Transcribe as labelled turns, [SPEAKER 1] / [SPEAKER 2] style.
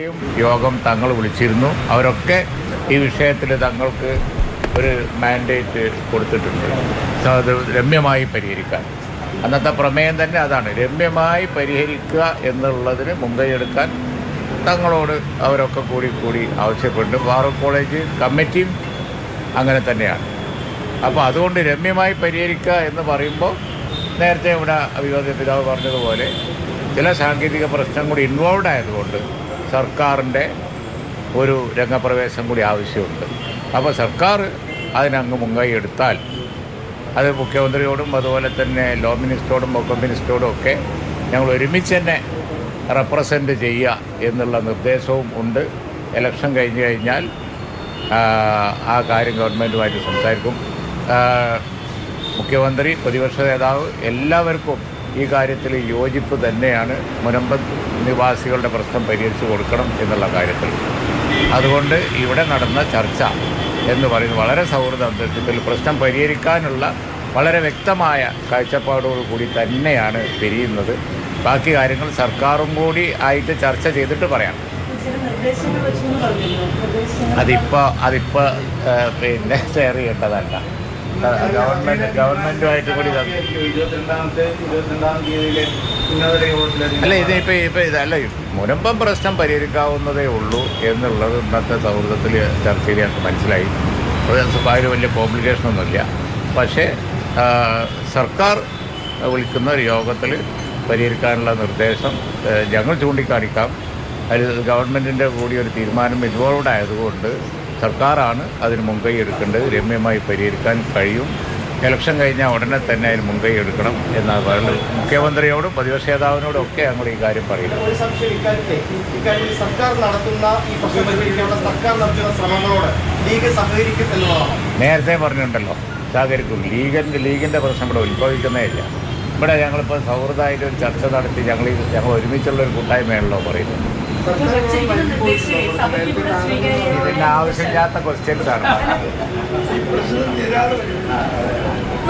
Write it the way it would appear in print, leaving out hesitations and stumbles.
[SPEAKER 1] എല്ലാവരുടെയും യോഗം തങ്ങൾ വിളിച്ചിരുന്നു. അവരൊക്കെ ഈ വിഷയത്തിൽ തങ്ങൾക്ക് ഒരു മാൻഡേറ്റ് കൊടുത്തിട്ടുണ്ട്. അത് രമ്യമായി പരിഹരിക്കാൻ. അന്നത്തെ പ്രമേയം തന്നെ അതാണ്, രമ്യമായി പരിഹരിക്കുക എന്നുള്ളതിന് മുൻകൈയെടുക്കാൻ തങ്ങളോട് അവരൊക്കെ കൂടി ആവശ്യപ്പെട്ടു. ഫാറൂഖ് കോളേജ് കമ്മിറ്റിയും അങ്ങനെ തന്നെയാണ്. അപ്പോൾ അതുകൊണ്ട് രമ്യമായി പരിഹരിക്കുക എന്ന് പറയുമ്പോൾ നേരത്തെ ഇവിടെ അഭിവാദ്യ പിതാവ് പറഞ്ഞതുപോലെ ചില സാങ്കേതിക പ്രശ്നം കൂടി ഇൻവോൾവ് ആയതുകൊണ്ട് സർക്കാരിൻ്റെ ഒരു രംഗപ്രവേശം കൂടി ആവശ്യമുണ്ട്. അപ്പോൾ സർക്കാർ അതിനങ്ങ് മുൻകൈ എടുത്താൽ അത് മുഖ്യമന്ത്രിയോടും അതുപോലെ തന്നെ ലോ മിനിസ്റ്ററോടും വകുപ്പ് മിനിസ്റ്ററോടും ഒക്കെ ഞങ്ങൾ ഒരുമിച്ച് തന്നെ റെപ്രസെൻ്റ് ചെയ്യുക എന്നുള്ള നിർദ്ദേശവും ഉണ്ട്. ഇലക്ഷൻ കഴിഞ്ഞ് കഴിഞ്ഞാൽ ആ കാര്യം ഗവൺമെൻറ്റുമായിട്ട് സംസാരിക്കും. മുഖ്യമന്ത്രി, പ്രതിപക്ഷ നേതാവ് എല്ലാവർക്കും ഈ കാര്യത്തിൽ യോജിപ്പ് തന്നെയാണ്. മുനമ്പം നിവാസികളുടെ പ്രശ്നം പരിഹരിച്ചു കൊടുക്കണം എന്നുള്ള കാര്യത്തിൽ. അതുകൊണ്ട് ഇവിടെ നടന്ന ചർച്ച എന്ന് പറയുന്നത് വളരെ സൗഹൃദ അന്തരീക്ഷത്തിൽ പ്രശ്നം പരിഹരിക്കാനുള്ള വളരെ വ്യക്തമായ കാഴ്ചപ്പാടോടുകൂടി തന്നെയാണ് പിരിയുന്നത്. ബാക്കി കാര്യങ്ങൾ സർക്കാരും കൂടി ആയിട്ട് ചർച്ച ചെയ്തിട്ട് പറയാം. അതിപ്പോൾ പിന്നെ ഷെയർ ചെയ്യേണ്ടതല്ല. ഗവൺമെൻറ്റുമായിട്ട് കൂടി അല്ല ഇതല്ല, മുനമ്പം പ്രശ്നം പരിഹരിക്കാവുന്നതേ ഉള്ളൂ എന്നുള്ളത് ഇന്നത്തെ സൗഹൃദത്തിൽ ചർച്ചയിൽ ഞങ്ങൾക്ക് മനസ്സിലായി. അതിൽ വലിയ കോംപ്ലിക്കേഷനൊന്നുമില്ല. പക്ഷേ സർക്കാർ വിളിക്കുന്ന ഒരു യോഗത്തിൽ പരിഹരിക്കാനുള്ള നിർദ്ദേശം ഞങ്ങൾ ചൂണ്ടിക്കാണിക്കാം. അതിൽ ഗവൺമെൻറ്റിൻ്റെ കൂടി ഒരു തീരുമാനം ഇൻവോൾവ് ആയതുകൊണ്ട് സർക്കാരാണ് അതിന് മുൻകൈ എടുക്കേണ്ടത്. രമ്യമായി പരിഹരിക്കാൻ കഴിയും. ഇലക്ഷൻ കഴിഞ്ഞാൽ ഉടനെ തന്നെ അതിന് മുൻകൈ എടുക്കണം എന്നാണ് പറയുന്നത്. മുഖ്യമന്ത്രിയോടും പ്രതിപക്ഷ നേതാവിനോടും ഒക്കെ ഞങ്ങൾ ഈ കാര്യം പറയുന്നത്. നേരത്തെ പറഞ്ഞിട്ടുണ്ടല്ലോ, സഹകരിക്കും. ലീഗിൻ്റെ പ്രശ്നം ഇവിടെ ഉത്ഭവിക്കുന്നേ ഇല്ല. ഇവിടെ ഞങ്ങളിപ്പോൾ സൗഹൃദമായിട്ട് ഒരു ചർച്ച നടത്തി ഞങ്ങൾ ഒരുമിച്ചുള്ളൊരു കൂട്ടായ്മയാണല്ലോ പറയുന്നത്. ഇതിന് ആവശ്യമില്ലാത്ത ക്വസ്റ്റ്യൻസാണ്.